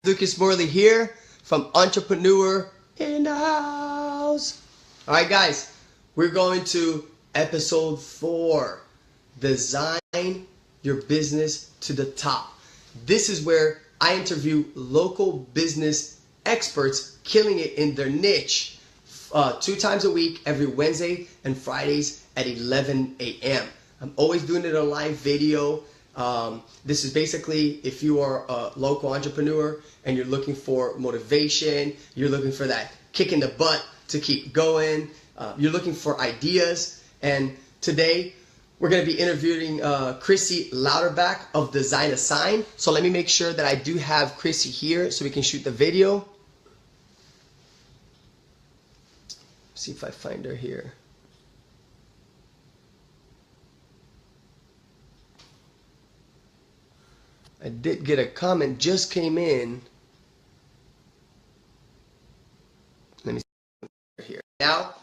Lucas Morley here from Entrepreneur in the House. All right, guys, we're going to episode 4, Design Your Business to the Top. This is where I interview local business experts killing it in their niche 2 times a week, every Wednesday and Fridays at 11 a.m. I'm always doing it on live video. This is basically if you are a local entrepreneur and you're looking for motivation, you're looking for that kick in the butt to keep going, you're looking for ideas. And today we're going to be interviewing Krissy Louderback of Design a Sign. So let me make sure that I do have Krissy here so we can shoot the video. See if I find her here. I did get a comment, just came in. Let me see here. Now,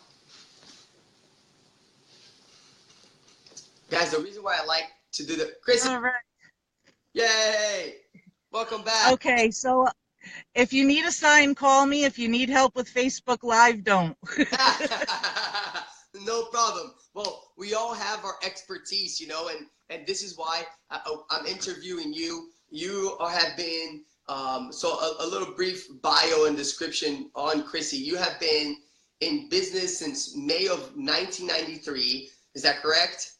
guys, the reason why I like to do the Krissy. All right. Yay! Welcome back. Okay, so if you need a sign, call me. If you need help with Facebook Live, don't. No problem. Well, we all have our expertise, and this is why I'm interviewing you. You have been, so a little brief bio and description on Krissy. You have been in business since May of 1993. Is that correct?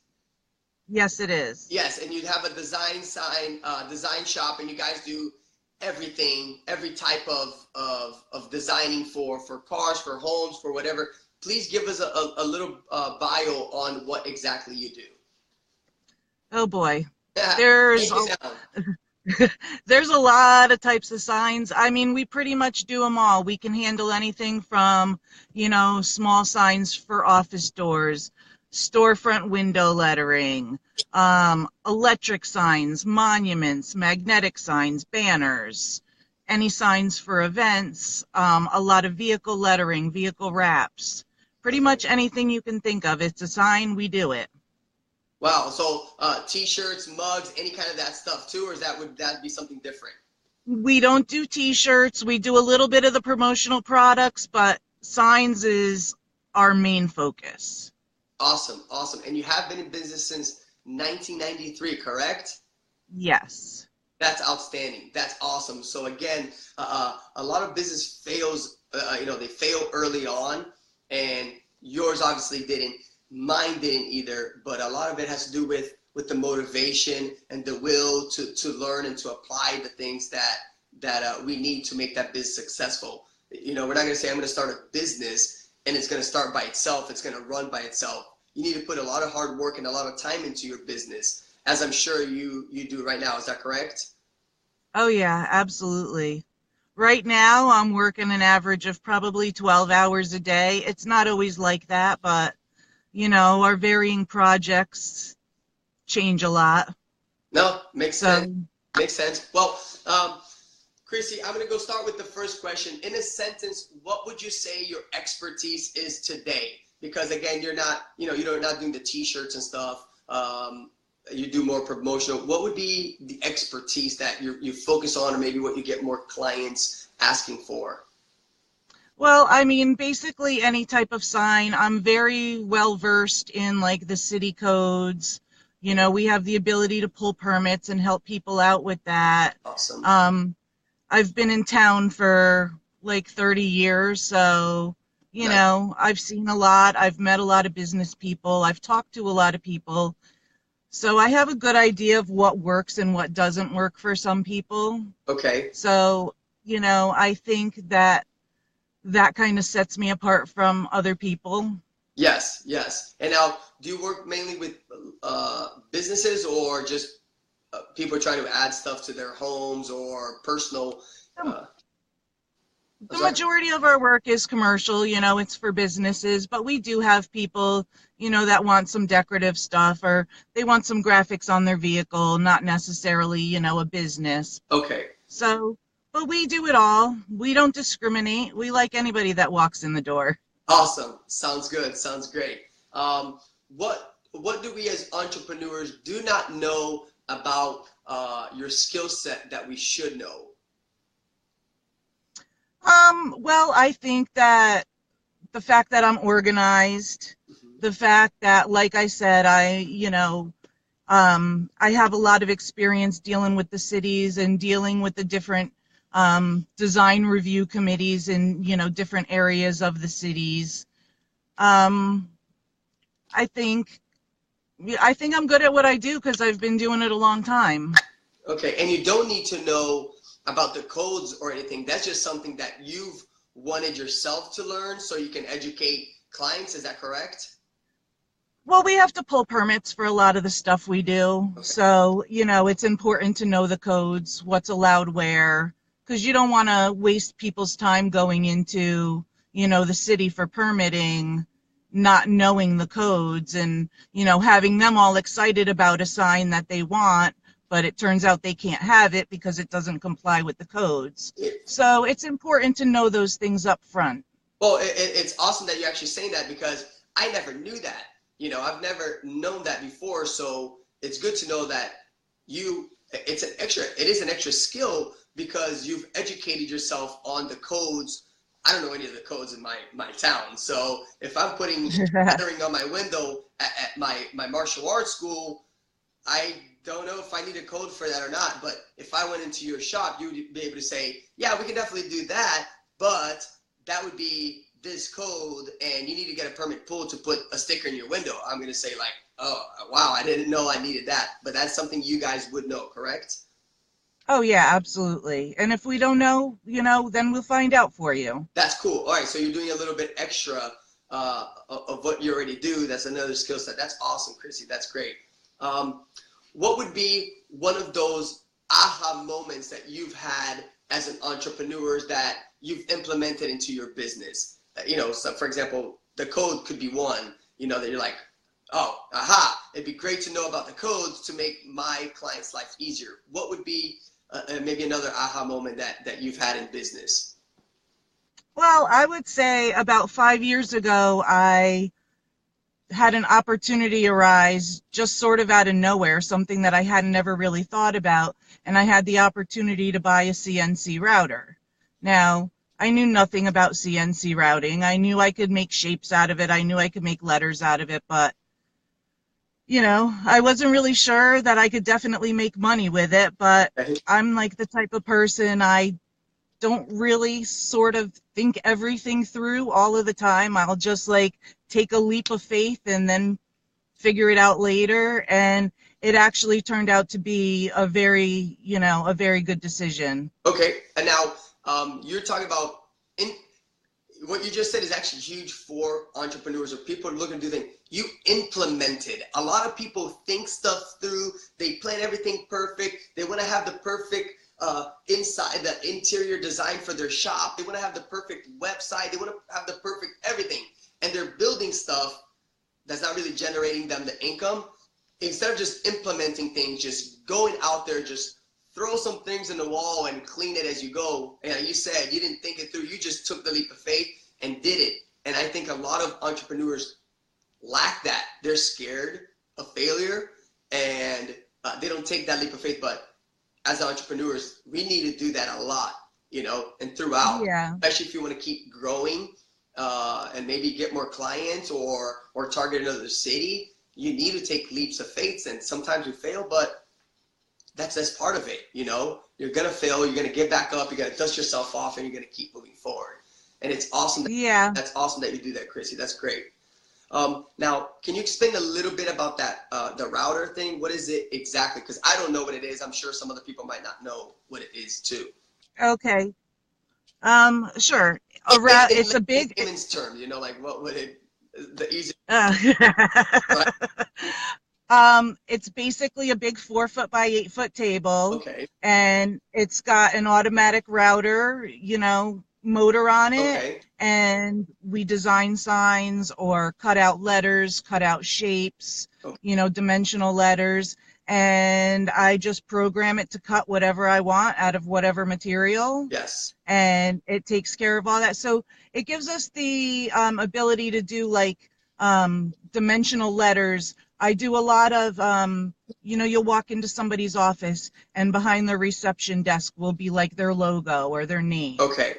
Yes, it is. Yes, and you have a design shop, and you guys do everything, every type of designing for cars, for homes, for whatever. Please give us a little bio on what exactly you do. Oh boy, there's a lot of types of signs. I mean, we pretty much do them all. We can handle anything from, small signs for office doors, storefront window lettering, electric signs, monuments, magnetic signs, banners, any signs for events, a lot of vehicle lettering, vehicle wraps, pretty much anything you can think of. It's a sign, we do it. Wow. So t-shirts, mugs, any kind of that stuff too, or would that be something different? We don't do t-shirts. We do a little bit of the promotional products, but signs is our main focus. Awesome. Awesome. And you have been in business since 1993, correct? Yes. That's outstanding. That's awesome. So again, a lot of business fails, they fail early on, and yours obviously didn't. Mine didn't either, but a lot of it has to do with the motivation and the will to learn and to apply the things that we need to make that business successful. We're not going to say I'm going to start a business and it's going to start by itself. It's going to run by itself. You need to put a lot of hard work and a lot of time into your business, as I'm sure you do right now. Is that correct? Oh yeah, absolutely. Right now I'm working an average of probably 12 hours a day. It's not always like that, but our varying projects change a lot. No, makes sense. Makes sense. Well, Krissy, I'm going to go start with the first question. In a sentence, what would you say your expertise is today? Because again, you're not doing the t-shirts and stuff. You do more promotional. What would be the expertise that you focus on, or maybe what you get more clients asking for? Well, I mean, basically any type of sign. I'm very well versed in like the city codes. We have the ability to pull permits and help people out with that. Awesome. I've been in town for like 30 years, so, I've seen a lot. I've met a lot of business people. I've talked to a lot of people. So I have a good idea of what works and what doesn't work for some people. Okay. So, I think that kind of sets me apart from other people. Yes, yes. And now, do you work mainly with businesses, or just people trying to add stuff to their homes or personal? The majority of our work is commercial, it's for businesses, but we do have people, that want some decorative stuff, or they want some graphics on their vehicle, not necessarily, a business. Okay. So, but we do it all. We don't discriminate. We like anybody that walks in the door. Awesome. Sounds good. Sounds great. What do we as entrepreneurs do not know about your skill set that we should know? Well, I think that the fact that I'm organized, Mhm. the fact that, like I said, I have a lot of experience dealing with the cities and dealing with the different design review committees in, different areas of the cities. Um, I think, I think I'm good at what I do because I've been doing it a long time. Okay, and you don't need to know about the codes or anything. That's just something that you've wanted yourself to learn so you can educate clients. Is that correct? Well, we have to pull permits for a lot of the stuff we do. Okay. So, it's important to know the codes, what's allowed where, because you don't want to waste people's time going into, the city for permitting, not knowing the codes and, having them all excited about a sign that they want, but it turns out they can't have it because it doesn't comply with the codes. So it's important to know those things up front. Well, it's awesome that you're actually saying that because I never knew that. I've never known that before. So it's good to know that it is an extra skill because you've educated yourself on the codes. I don't know any of the codes in my town. So if I'm putting lettering on my window at my martial arts school, I don't know if I need a code for that or not. But if I went into your shop, you would be able to say, yeah, we can definitely do that, but that would be this code and you need to get a permit pulled to put a sticker in your window. I'm going to say like, oh, wow, I didn't know I needed that. But that's something you guys would know, correct? Oh, yeah, absolutely. And if we don't know, then we'll find out for you. That's cool. All right, so you're doing a little bit extra of what you already do. That's another skill set. That's awesome, Krissy. That's great. Um, what would be one of those aha moments that you've had as an entrepreneur that you've implemented into your business? So for example, the code could be one, that you're like, oh, aha, it'd be great to know about the codes to make my client's life easier. What would be maybe another aha moment that you've had in business? Well, I would say about 5 years ago, I had an opportunity arise just sort of out of nowhere, something that I hadn't ever really thought about, and I had the opportunity to buy a CNC router. Now, I knew nothing about CNC routing. I knew I could make shapes out of it. I knew I could make letters out of it, but I wasn't really sure that I could definitely make money with it, but Okay. I'm like the type of person, I don't really sort of think everything through all of the time. I'll just like take a leap of faith and then figure it out later. And it actually turned out to be a very good decision. Okay, and now you're talking about in what you just said is actually huge for entrepreneurs or people who are looking to do things. You implemented. A lot of people think stuff through. They plan everything perfect. They want to have the perfect inside, the interior design for their shop. They want to have the perfect website. They want to have the perfect everything. And they're building stuff that's not really generating them the income. Instead of just implementing things, just going out there, just throw some things in the wall and clean it as you go. And like you said, you didn't think it through. You just took the leap of faith and did it. And I think a lot of entrepreneurs lack that. They're scared of failure and they don't take that leap of faith. But as entrepreneurs, we need to do that a lot, and throughout, Yeah. especially if you want to keep growing and maybe get more clients or target another city. You need to take leaps of faith, and sometimes we fail, but that's part of it. You're gonna fail, you're gonna get back up, you're gonna dust yourself off, and you're gonna keep moving forward. And it's awesome. Yeah. That's awesome that you do that, Krissy. That's great. Now, can you explain a little bit about that the router thing? What is it exactly? Because I don't know what it is. I'm sure some other people might not know what it is too. Okay. Sure. It's a In big. layman's terms, like what would it? The easy. Uh, Right? it's basically a big 4 foot by 8 foot table, Okay. and it's got an automatic router, motor on it, Okay. and we design signs or cut out letters, cut out shapes, Okay. dimensional letters, and I just program it to cut whatever I want out of whatever material, Yes. and it takes care of all that. So it gives us the ability to do like dimensional letters. I do a lot of, you'll walk into somebody's office and behind the reception desk will be like their logo or their name. Okay.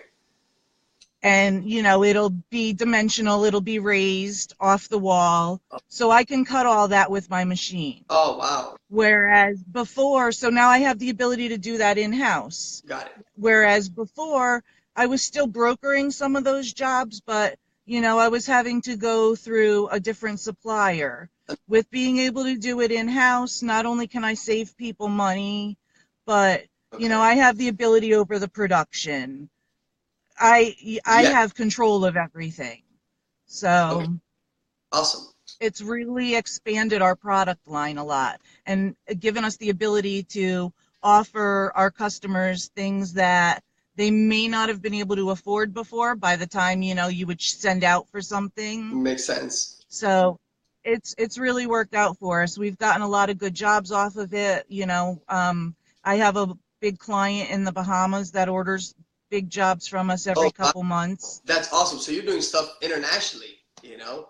and it'll be dimensional, it'll be raised off the wall, so I can cut all that with my machine. Oh, wow. Whereas before, so now I have the ability to do that in-house. Got it. Whereas before, I was still brokering some of those jobs, but I was having to go through a different supplier. With being able to do it in-house, not only can I save people money, but Okay. I have the ability over the production. I Yeah. have control of everything. So Okay. Awesome. it's really expanded our product line a lot and given us the ability to offer our customers things that they may not have been able to afford before by the time you would send out for something. Makes sense. So it's really worked out for us. We've gotten a lot of good jobs off of it. I have a big client in the Bahamas that orders big jobs from us every Oh, couple months. that's awesome. So you're doing stuff internationally, you know?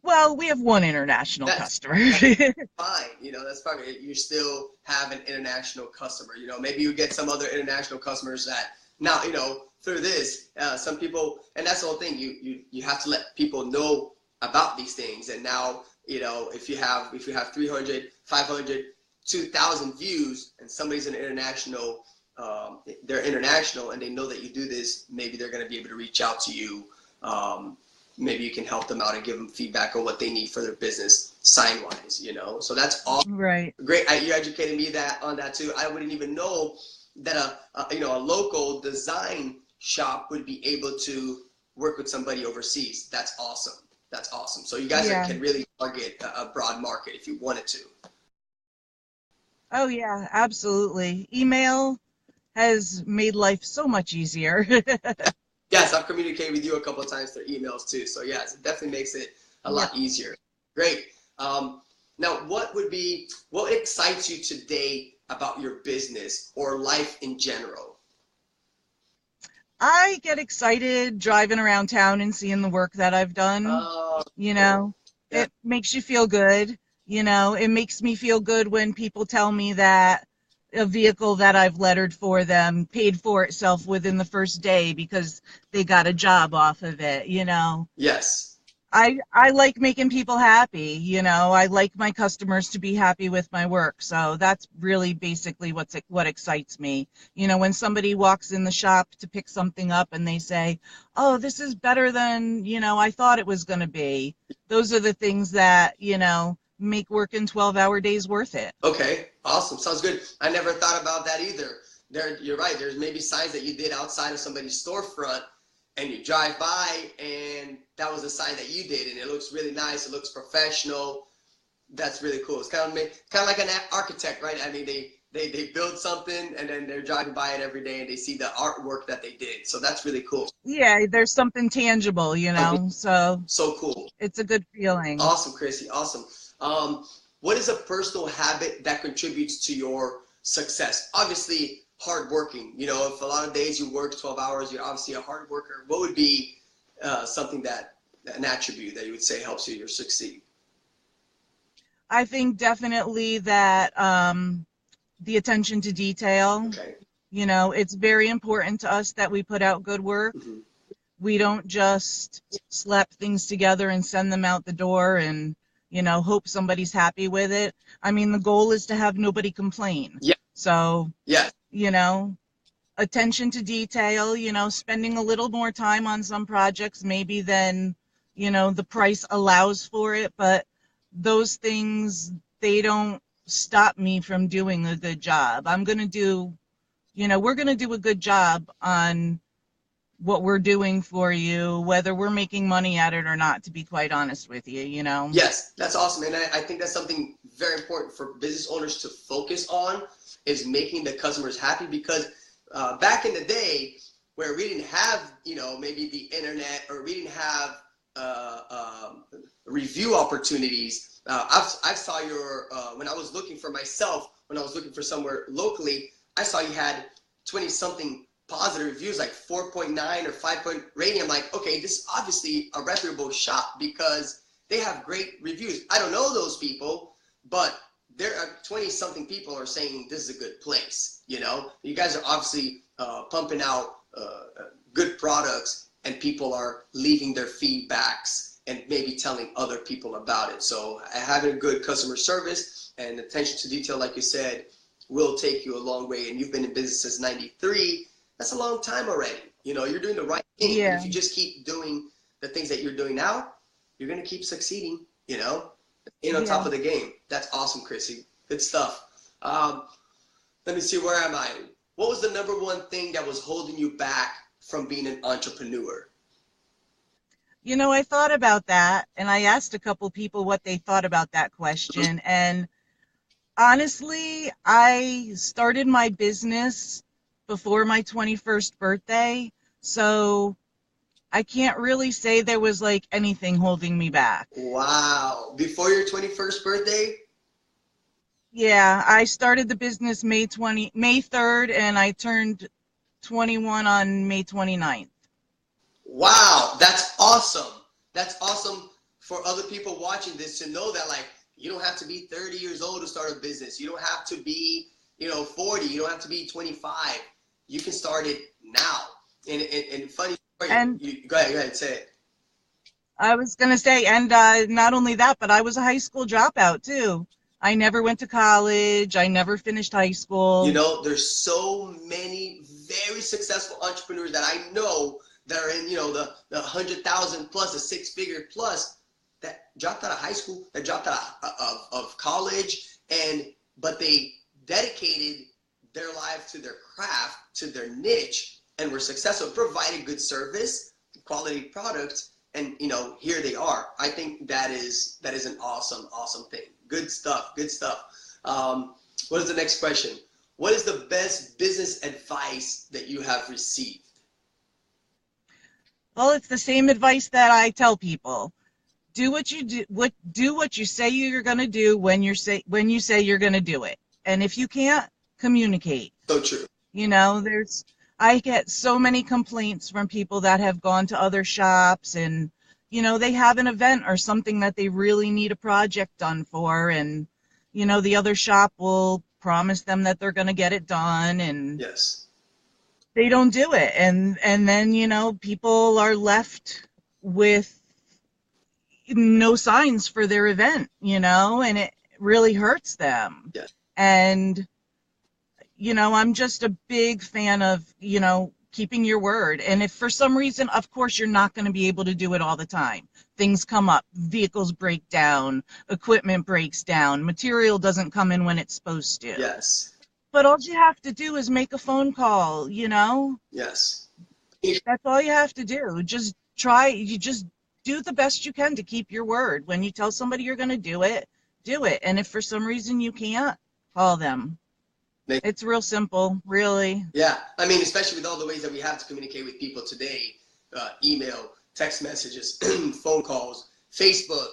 Well, we have one international That's customer. fine. That's fine. You still have an international customer. Maybe you get some other international customers that now, through this, some people, and that's the whole thing. You have to let people know about these things. And now, if you have 300, 500, 2,000 views, and somebody's an international, they're international, and they know that you do this, maybe they're going to be able to reach out to you. Maybe you can help them out and give them feedback on what they need for their business sign-wise, So that's all Right. great. You educated me on that too. I wouldn't even know that a local design shop would be able to work with somebody overseas. That's awesome. That's awesome. So you guys Yeah. can really target a broad market if you wanted to. Oh, yeah, absolutely. Email has made life so much easier. Yes, I've communicated with you a couple of times through emails too. So yes, it definitely makes it a Yep. lot easier. Great. Now, what excites you today about your business or life in general? I get excited driving around town and seeing the work that I've done. Yeah. It makes you feel good. It makes me feel good when people tell me that a vehicle that I've lettered for them paid for itself within the first day because they got a job off of it. Yes. I like making people happy. I like my customers to be happy with my work. So that's really basically what excites me. When somebody walks in the shop to pick something up and they say, "Oh, this is better than, I thought it was going to be." Those are the things that, make working 12-hour days worth it. Okay. Awesome. Sounds good. I never thought about that either. You're right. There's maybe signs that you did outside of somebody's storefront, and you drive by and that was a sign that you did, and it looks really nice, it looks professional. That's really cool. It's kind of like an architect, right? I mean, they build something and then they're driving by it every day and they see the artwork that they did. So that's really cool. Yeah, there's something tangible, so So cool. it's a good feeling. Awesome, Krissy. Awesome. What is a personal habit that contributes to your success? Obviously, hardworking. If a lot of days you work 12 hours, you're obviously a hard worker. What would be an attribute that you would say helps you succeed? I think definitely that the attention to detail. Okay. It's very important to us that we put out good work. Mm-hmm. We don't just slap things together and send them out the door and, hope somebody's happy with it. I mean, the goal is to have nobody complain. Yeah. So, Yeah. Attention to detail, spending a little more time on some projects maybe than, the price allows for it, but those things, they don't stop me from doing a good job. We're going to do a good job on what we're doing for you, whether we're making money at it or not, to be quite honest with you, Yes, that's awesome. And I think that's something very important for business owners to focus on, is making the customers happy, because back in the day where we didn't have, maybe the internet, or we didn't have review opportunities. I saw when I was looking for myself, when I was looking for somewhere locally, I saw you had 20 something positive reviews, like 4.9 or 5 rating. I'm like, okay, this is obviously a reputable shop because they have great reviews. I don't know those people, but there are 20 something people are saying this is a good place. You guys are obviously pumping out good products and people are leaving their feedbacks and maybe telling other people about it. So having good customer service and attention to detail, like you said, will take you a long way. And you've been in business since 93. That's a long time already. You know, you're doing the right thing. Yeah. And if you just keep doing the things that you're doing now, you're going to keep succeeding, you know, on top of the game. That's awesome, Krissy. Good stuff. Let me see, where am I? What was the number one thing that was holding you back from being an entrepreneur? You know, I thought about that, and I asked a couple people what they thought about that question. And honestly, I started my business before my 21st birthday, so I can't really say there was like anything holding me back. Wow. Before your 21st birthday? Yeah, I started the business May 3rd, and I turned 21 on May 29th. Wow, that's awesome. That's awesome for other people watching this to know that, like, you don't have to be 30 years old to start a business. You don't have to be, 40. You don't have to be 25. You can start it now. And funny story, And go ahead, say it. I was going to say, and not only that, but I was a high school dropout too. I never went to college. I never finished high school. You know, there's so many very successful entrepreneurs that I know that are in, the 100,000 plus, a six-figure plus, that dropped out of high school, that dropped out of college, but they dedicated their life to their craft, to their niche, and were successful, provided good service, quality products, and here they are. I think that is an awesome thing. Good stuff. What is the next question? What is the best business advice that you have received? Well, it's the same advice that I tell people. Do what you say you're going to do when you say you're going to do it. And if you can't, communicate. So true. I get so many complaints from people that have gone to other shops and, they have an event or something that they really need a project done for, and, the other shop will promise them that they're going to get it done, and yes, they don't do it. And then, people are left with no signs for their event, and it really hurts them. yes. And I'm just a big fan of, keeping your word. And if for some reason, of course, you're not going to be able to do it all the time. Things come up, vehicles break down, equipment breaks down, material doesn't come in when it's supposed to. Yes. But all you have to do is make a phone call, Yes. That's all you have to do. Just do the best you can to keep your word. When you tell somebody you're going to do it, do it. And if for some reason you can't, call them. It's real simple, really. Yeah, I mean, especially with all the ways that we have to communicate with people today, email, text messages, phone calls, Facebook,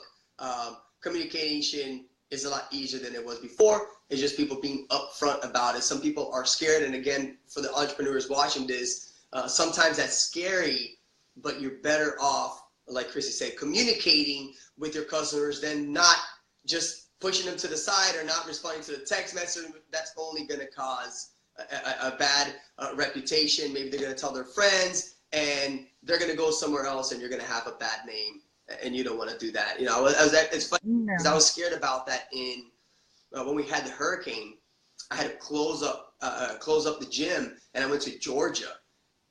communication is a lot easier than it was before. It's just people being upfront about it. Some people are scared, and again, for the entrepreneurs watching this, sometimes that's scary, but you're better off, like Krissy said, communicating with your customers than not just pushing them to the side or not responding to the text message. That's only going to cause a bad reputation. Maybe they're going to tell their friends, and they're going to go somewhere else, and you're going to have a bad name, and you don't want to do that. It's funny because I was scared about that when we had the hurricane. I had to close up the gym, and I went to Georgia.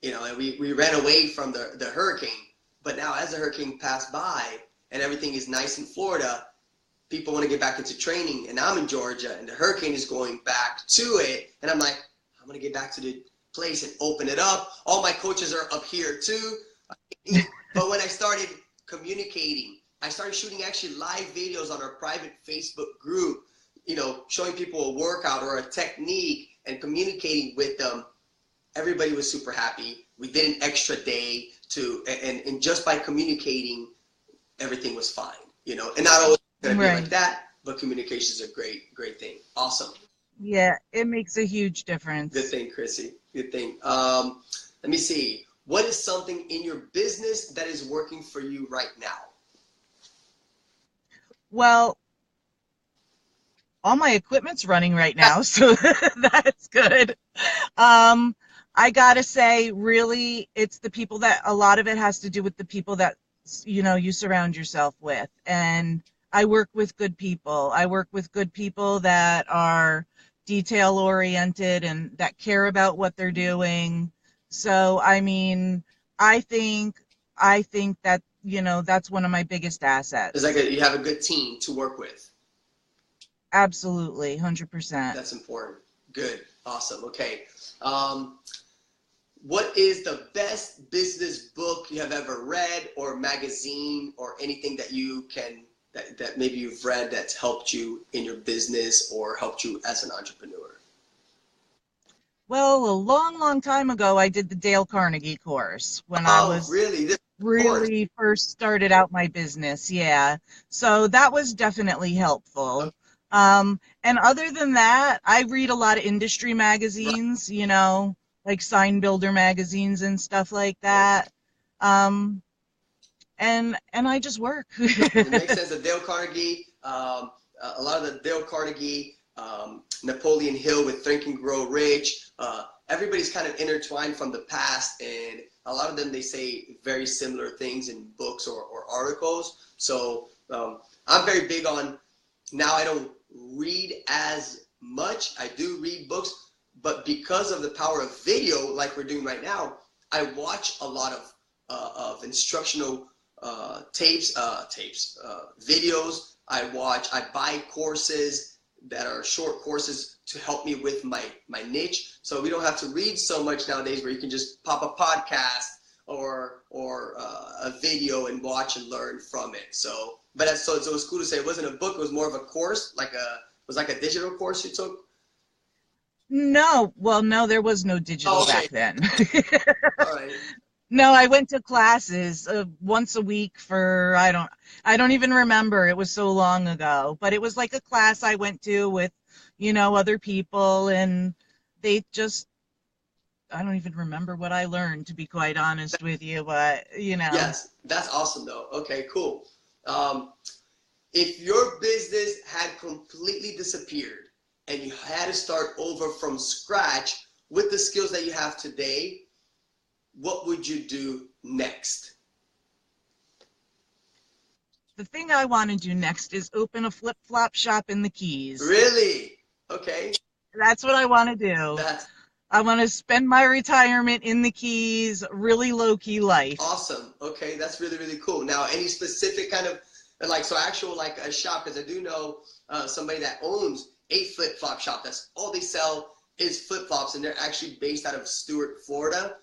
And we ran away from the hurricane. But now, as the hurricane passed by and everything is nice in Florida, people want to get back into training, and I'm in Georgia, and the hurricane is going back to it, and I'm like, I'm going to get back to the place and open it up. All my coaches are up here too. But when I started communicating, I started shooting actually live videos on our private Facebook group, showing people a workout or a technique and communicating with them. Everybody was super happy. We did an extra day and just by communicating, everything was fine, and not always going to be like that, but communication is a great thing. Awesome. Yeah, it makes a huge difference. Good thing, Krissy. Good thing. Let me see. What is something in your business that is working for you right now? Well, all my equipment's running right now, so that's good. I gotta say, really, it's the people that, a lot of it has to do with the people that, you surround yourself with. And I work with good people. I work with good people that are detail oriented and that care about what they're doing. So, I mean, I think, I think that, that's one of my biggest It's like assets. you have a good team to work with. Absolutely, 100%. That's important. Good. Awesome. Okay. Um, what is the best business book you have ever read, or magazine, or anything that you can that maybe you've read that's helped you in your business or helped you as an entrepreneur? Well, a long, long time ago, I did the Dale Carnegie course when I Oh, was really? This course? really first started out my business. Yeah. So that was definitely helpful. And other than that, I read a lot of industry Right. magazines, like sign builder magazines and stuff like that. Um, and I just work. It makes sense. That Dale Carnegie, a lot of the Dale Carnegie, Napoleon Hill with Think and Grow Rich. Everybody's kind of intertwined from the past, and a lot of them, they say very similar things in books or articles. So I'm very big on, now I don't read as much. I do read books, but because of the power of video, like we're doing right now, I watch a lot of instructional videos. I buy courses that are short courses to help me with my niche. So we don't have to read so much nowadays, where you can just pop a podcast or a video and watch and learn from it. So, so it was cool to say it wasn't a book; it was more of a course, it was like a digital course you took. No, well, no, there was no Oh, digital okay, back then. all right. No, I went to classes once a week for, I don't even remember. It was so long ago, but it was like a class I went to with, other people, and they just, I don't even remember what I learned, to be quite honest with you, but Yes, that's awesome though. Okay, cool. Um, if your business had completely disappeared and you had to start over from scratch with the skills that you have today, what would you do next? the thing I want to do next is open a flip-flop shop in the Keys. Really? Okay. That's what I want to do. That's I want to spend my retirement in the Keys, really low-key life. awesome. Okay, that's really, really cool. Now, any specific kind of, like, so actual, like a shop, because I do know somebody that owns a flip-flop shop. That's all they sell is flip-flops, and they're actually based out of Stuart, Florida.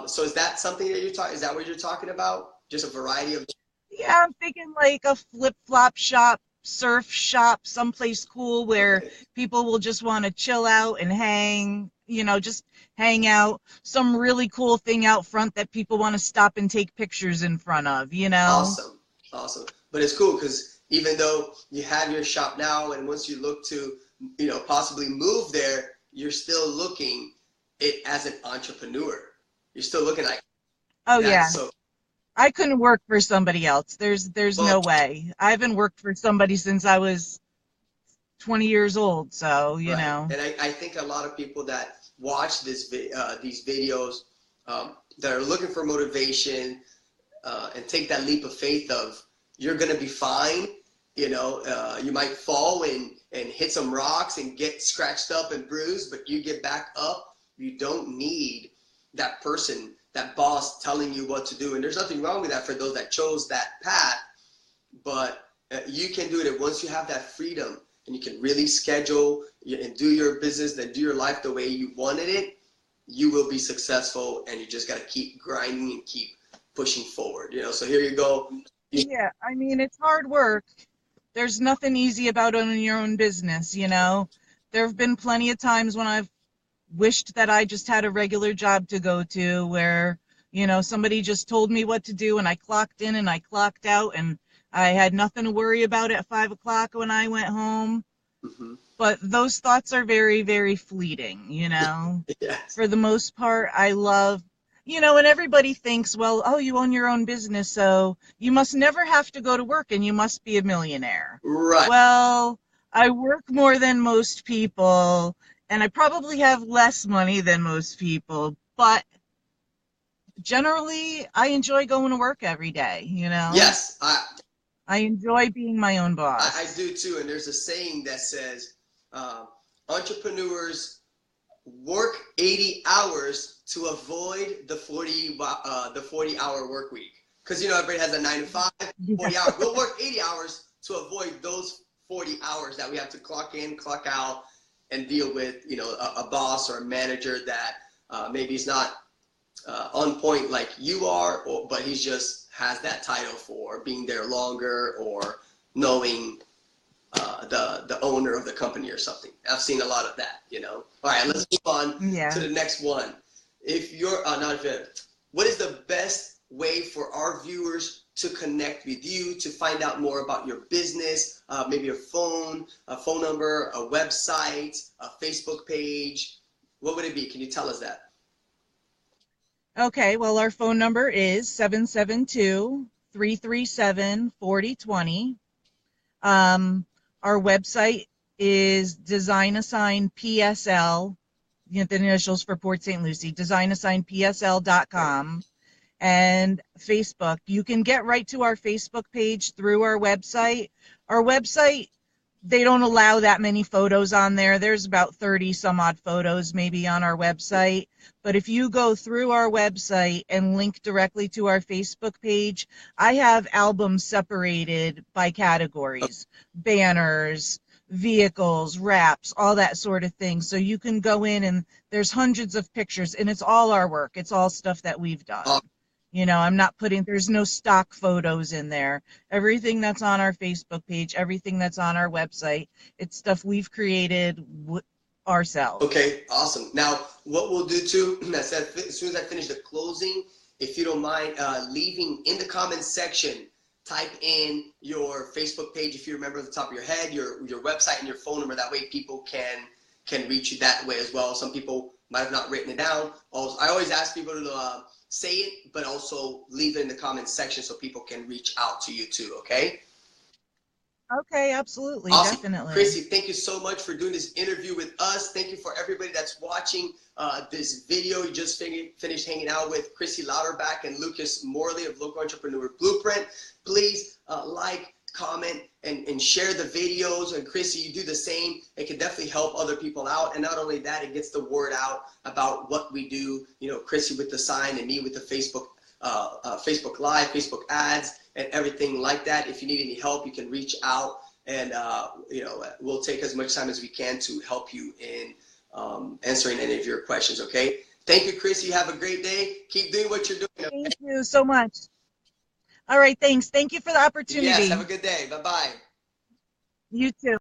So is that something that is that what you're talking about? Just a variety of. Yeah, I'm thinking like a flip-flop shop, surf shop, someplace cool where Okay. people will just want to chill out and hang, just hang out. Some really cool thing out front that people want to stop and take pictures in front of. Awesome. Awesome. But it's cool because even though you have your shop now, and once you look to, possibly move there, you're still looking it as an entrepreneur. You're still looking like Oh that. yeah. So, I couldn't work for somebody else. There's well, no way. I haven't worked for somebody since I was 20 years old, so, right. And I think a lot of people that watch these videos, that are looking for motivation, and take that leap of faith of, you're going to be fine. You might fall and hit some rocks and get scratched up and bruised, but you get back up. You don't need that person, that boss telling you what to do. And there's nothing wrong with that for those that chose that path, but you can do it once you have that freedom and you can really schedule and do your business, then do your life the way you wanted it. You will be successful, and you just got to keep grinding and keep pushing forward. So here you go. yeah, I mean, it's hard work. There's nothing easy about owning your own business. There have been plenty of times when I've wished that I just had a regular job to go to where, somebody just told me what to do and I clocked in and I clocked out and I had nothing to worry about at 5 o'clock when I went home. Mhm. But those thoughts are very, very fleeting. Yes. For the most part, I love, and everybody thinks, well, oh, you own your own business, so you must never have to go to work and you must be a millionaire. Right. Well, I work more than most people, and I probably have less money than most people, but generally I enjoy going to work every day, you know? Yes, I enjoy being my own I boss. do too. And there's a saying that says entrepreneurs work 80 hours to avoid the 40-hour work week. Because, you know, everybody has a 9 to 5, 40 hours. We'll work 80 hours to avoid those 40 hours that we have to clock in, clock out, and deal with, you know, a boss or a manager that maybe is not on point like you are, but he just has that title for being there longer or knowing the owner of the company or something. I've seen a lot of that, you know. All right, let's move on to the next one. If you're what is the best way for our viewers to connect with you, to find out more about your business, maybe a phone number, a website, a Facebook page? What would it be? Can you tell us that? Okay, well, our phone number is 772-337-4020. Our website is Design Assign PSL, you know, the initials for Port St. Lucie, designassignpsl.com. And Facebook. You can get right to our Facebook page through our website. Our website, they don't allow that many photos on there. There's about 30 some odd photos maybe on our website. But if you go through our website and link directly to our Facebook page, I have albums separated by categories, banners, vehicles, wraps, all that sort of thing. So you can go in and there's hundreds of pictures and it's all our work. It's all stuff that we've done. You know, I'm not there's no stock photos in there. Everything that's on our Facebook page, everything that's on our website, it's stuff we've created ourselves. Okay, awesome. Now, what we'll do too, as soon as I finish the closing, if you don't mind leaving in the comments section, type in your Facebook page, if you remember at the top of your head, your website and your phone number. That way people can reach you that way as well. Some people might have not written it down. Also, I always ask people to say it, but also leave it in the comments section so people can reach out to you too, okay? Okay, absolutely, awesome. Definitely. Krissy, thank you so much for doing this interview with us. Thank you for everybody that's watching this video. You just finished hanging out with Krissy Lauterbach and Lucas Morley of Local Entrepreneur Blueprint. Please like, comment, and share the videos. And Krissy, you do the same. It can definitely help other people out. And not only that, it gets the word out about what we do. You know, Krissy with the sign and me with the Facebook Live, Facebook ads, and everything like that. If you need any help, you can reach out, and you know, we'll take as much time as we can to help you in answering any of your questions. Okay. Thank you, Krissy. You have a great day. Keep doing what you're doing. Okay? Thank you so much. All right, thanks. Thank you for the opportunity. Yes, have a good day. Bye-bye. You too.